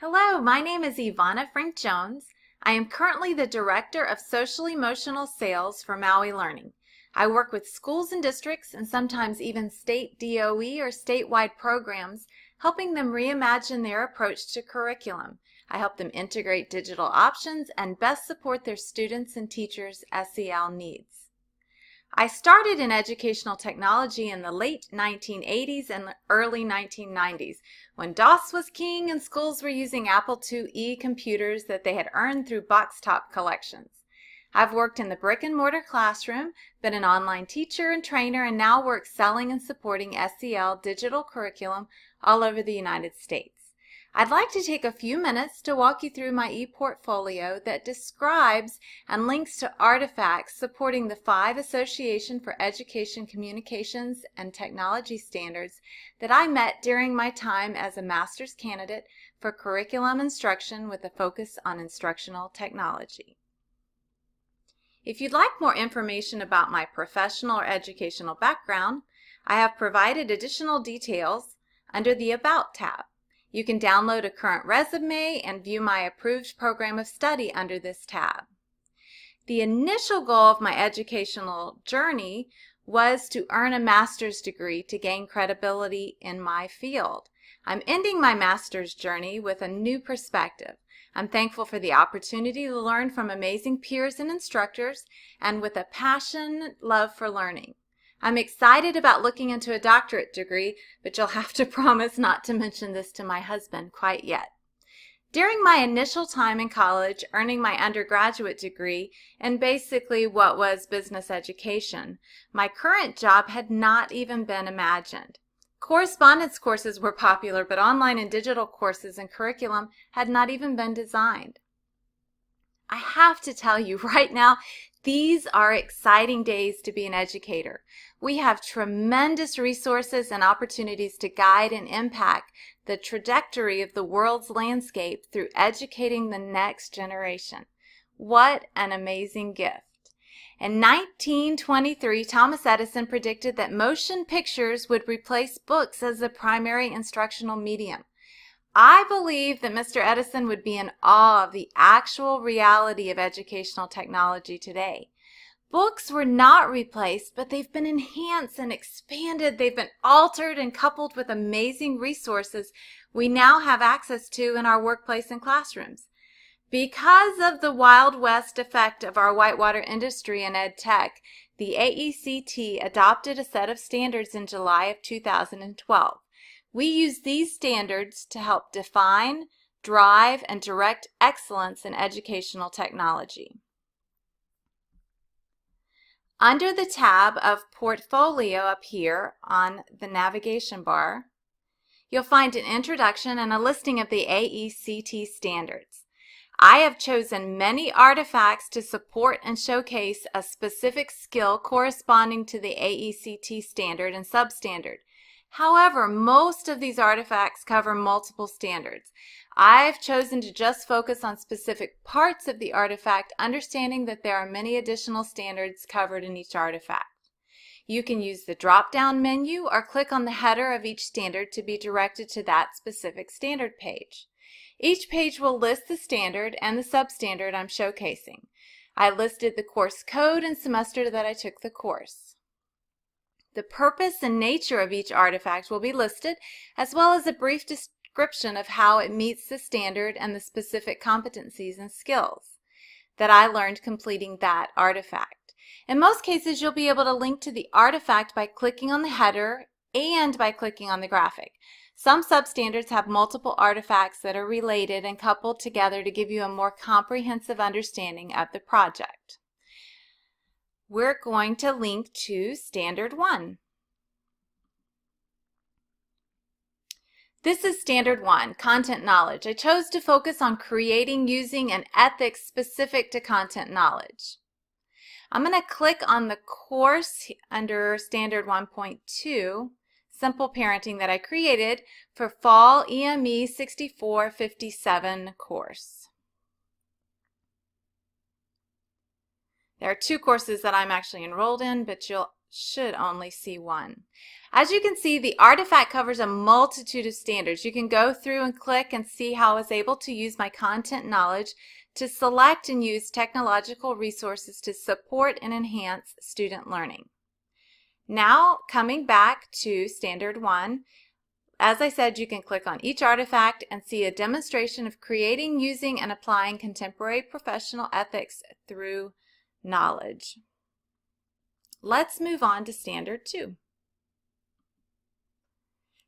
Hello, my name is Evona Frink Jones. I am currently the Director of Social Emotional Sales for Maui Learning. I work with schools and districts and sometimes even state DOE or statewide programs, helping them reimagine their approach to curriculum. I help them integrate digital options and best support their students' and teachers' SEL needs. I started in educational technology in the late 1980s and early 1990s, when DOS was king and schools were using Apple IIe computers that they had earned through box top collections. I've worked in the brick and mortar classroom, been an online teacher and trainer, and now work selling and supporting SEL digital curriculum all over the United States. I'd like to take a few minutes to walk you through my ePortfolio that describes and links to artifacts supporting the 5 Association for Education Communications and Technology standards that I met during my time as a master's candidate for curriculum instruction with a focus on instructional technology. If you'd like more information about my professional or educational background, I have provided additional details under the About tab. You can download a current resume and view my approved program of study under this tab. The initial goal of my educational journey was to earn a master's degree to gain credibility in my field. I'm ending my master's journey with a new perspective. I'm thankful for the opportunity to learn from amazing peers and instructors, and with a passionate love for learning. I'm excited about looking into a doctorate degree, but you'll have to promise not to mention this to my husband quite yet. During my initial time in college, earning my undergraduate degree in basically what was business education, my current job had not even been imagined. Correspondence courses were popular, but online and digital courses and curriculum had not even been designed. I have to tell you right now, these are exciting days to be an educator. We have tremendous resources and opportunities to guide and impact the trajectory of the world's landscape through educating the next generation. What an amazing gift. In 1923, Thomas Edison predicted that motion pictures would replace books as the primary instructional medium. I believe that Mr. Edison would be in awe of the actual reality of educational technology today. Books were not replaced, but they've been enhanced and expanded. They've been altered and coupled with amazing resources we now have access to in our workplace and classrooms. Because of the Wild West effect of our whitewater industry and ed tech, the AECT adopted a set of standards in July of 2012. We use these standards to help define, drive, and direct excellence in educational technology. Under the tab of Portfolio up here on the navigation bar, you'll find an introduction and a listing of the AECT standards. I have chosen many artifacts to support and showcase a specific skill corresponding to the AECT standard and substandard. However, most of these artifacts cover multiple standards. I've chosen to just focus on specific parts of the artifact, understanding that there are many additional standards covered in each artifact. You can use the drop-down menu or click on the header of each standard to be directed to that specific standard page. Each page will list the standard and the substandard I'm showcasing. I listed the course code and semester that I took the course. The purpose and nature of each artifact will be listed, as well as a brief description of how it meets the standard and the specific competencies and skills that I learned completing that artifact. In most cases, you'll be able to link to the artifact by clicking on the header and by clicking on the graphic. Some substandards have multiple artifacts that are related and coupled together to give you a more comprehensive understanding of the project. We're going to link to Standard 1. This is Standard 1, Content Knowledge. I chose to focus on creating, using, and ethics specific to content knowledge. I'm going to click on the course under Standard 1.2, Simple Parenting, that I created for Fall EME 6457 course. There are 2 courses that I'm actually enrolled in, but you'll should only see one. As you can see, the artifact covers a multitude of standards. You can go through and click and see how I was able to use my content knowledge to select and use technological resources to support and enhance student learning. Now, coming back to Standard 1, as I said, you can click on each artifact and see a demonstration of creating, using, and applying contemporary professional ethics through knowledge. Let's move on to Standard 2.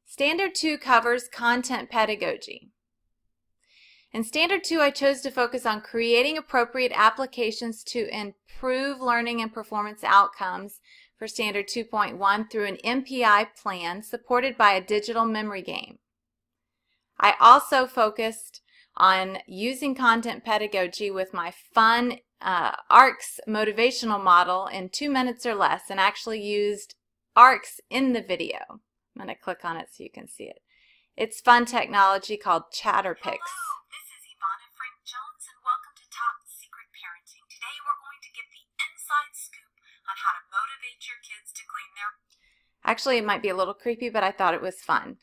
Standard 2 covers content pedagogy. In Standard 2, I chose to focus on creating appropriate applications to improve learning and performance outcomes for Standard 2.1 through an MPI plan supported by a digital memory game. I also focused on using content pedagogy with my fun ARCS motivational model in 2 minutes or less, and actually used ARCS in the video. I'm going to click on it so you can see it. It's fun technology called ChatterPix. Evona Frink and welcome to Top Secret Parenting. Today we're going to get the inside scoop on how to motivate your kids to clean their... Actually, it might be a little creepy, but I thought it was fun.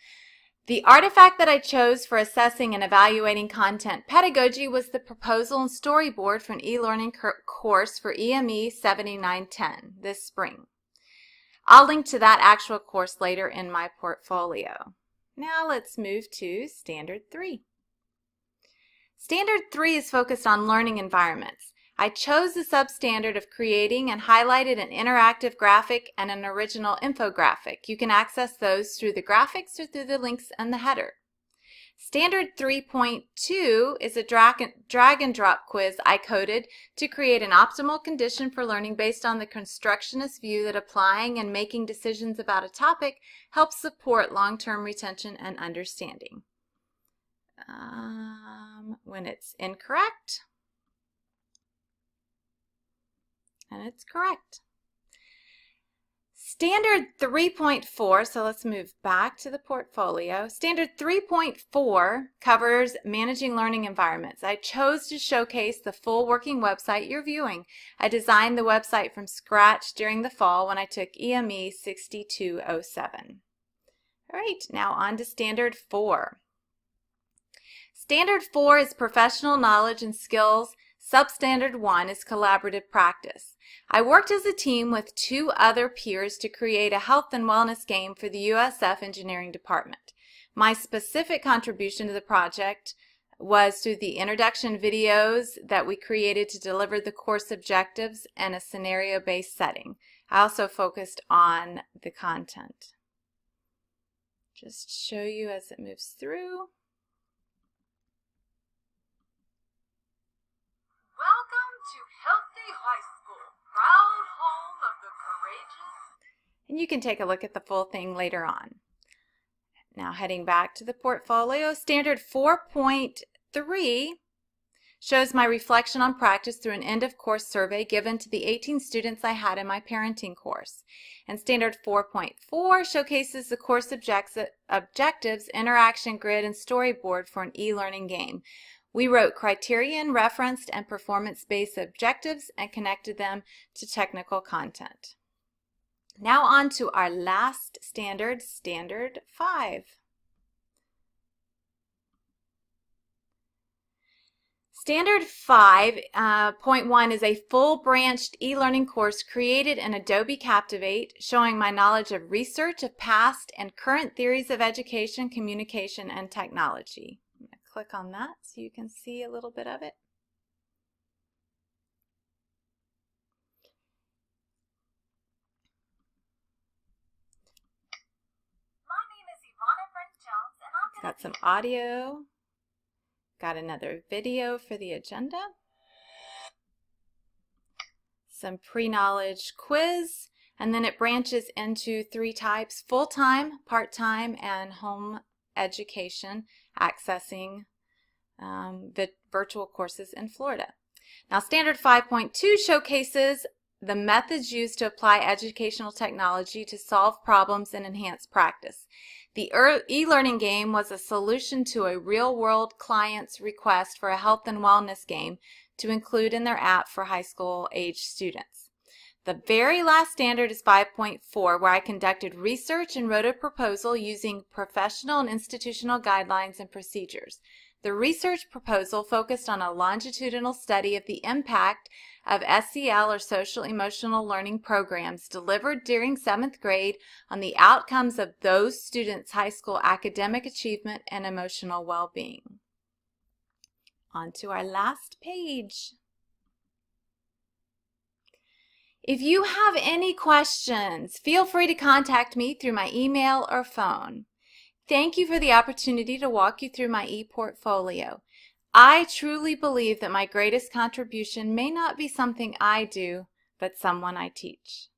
The artifact that I chose for assessing and evaluating content pedagogy was the proposal and storyboard for an e-learning course for EME 7910 this spring. I'll link to that actual course later in my portfolio. Now let's move to Standard 3. Standard 3 is focused on learning environments. I chose the substandard of creating and highlighted an interactive graphic and an original infographic. You can access those through the graphics or through the links in the header. Standard 3.2 is a drag and drop quiz I coded to create an optimal condition for learning based on the constructionist view that applying and making decisions about a topic helps support long-term retention and understanding. When it's incorrect, and it's correct. Standard 3.4, so let's move back to the portfolio. Standard 3.4 covers managing learning environments. I chose to showcase the full working website you're viewing. I designed the website from scratch during the fall when I took EME 6207. All right, now on to Standard 4. Standard 4 is professional knowledge and skills. Substandard 1 is collaborative practice. I worked as a team with 2 other peers to create a health and wellness game for the USF Engineering Department. My specific contribution to the project was through the introduction videos that we created to deliver the course objectives and a scenario-based setting. I also focused on the content. Just show you as it moves through. Welcome to Healthy High School, proud home of the courageous. And you can take a look at the full thing later on. Now heading back to the portfolio, Standard 4.3 shows my reflection on practice through an end-of-course survey given to the 18 students I had in my parenting course. And Standard 4.4 showcases the course objectives, interaction grid, and storyboard for an e-learning game. We wrote criterion, referenced, and performance-based objectives and connected them to technical content. Now on to our last standard, Standard 5. Standard 5.1 is a full-branched e-learning course created in Adobe Captivate, showing my knowledge of research of past and current theories of education, communication, and technology. I'm going to click on that so you can see a little bit of it. My name is Evona Frink, and I'm Got some audio. Got another video for the agenda. Some pre-knowledge quiz, and then it branches into 3 types: full-time, part-time, and home education, accessing the virtual courses in Florida. Now Standard 5.2 showcases the methods used to apply educational technology to solve problems and enhance practice. The e-learning game was a solution to a real-world client's request for a health and wellness game to include in their app for high school age students. The very last standard is 5.4, where I conducted research and wrote a proposal using professional and institutional guidelines and procedures. The research proposal focused on a longitudinal study of the impact of SEL or social emotional learning programs delivered during 7th grade on the outcomes of those students' high school academic achievement and emotional well-being. On to our last page. If you have any questions, feel free to contact me through my email or phone. Thank you for the opportunity to walk you through my ePortfolio. I truly believe that my greatest contribution may not be something I do, but someone I teach.